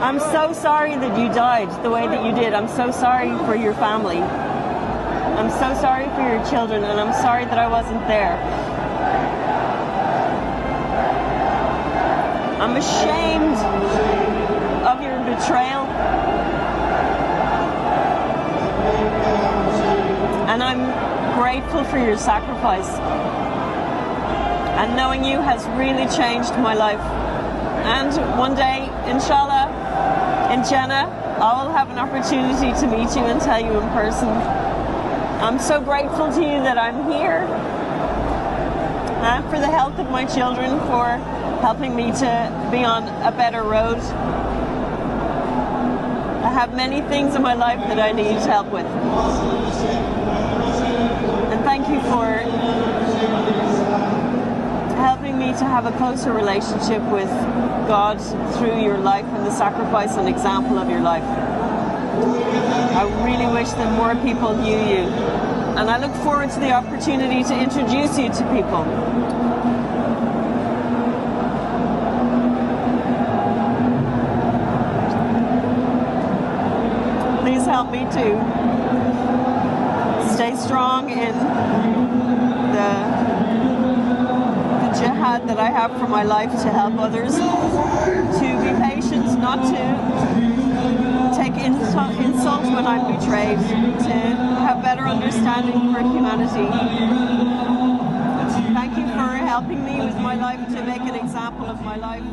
I'm so sorry that you died the way that you did. I'm so sorry for your family. I'm so sorry for your children, and I'm sorry that I wasn't there. I'm ashamed of your betrayal. And I'm grateful for your sacrifice. And knowing you has really changed my life. And one day, inshallah, in Jannah, I will have an opportunity to meet you and tell you in person. I'm so grateful to you that I'm here. And for the health of my children, for helping me to be on a better road. I have many things in my life that I need help with. And thank you for helping me to have a closer relationship with God through your life and the sacrifice and example of your life. I really wish that more people knew you. And I look forward to the opportunity to introduce you to people. Please help me to stay strong in the jihad that I have for my life to help others, to be patient, not to take insult when I'm betrayed, to have better understanding for humanity. Thank you for helping me with my life to make an example of my life.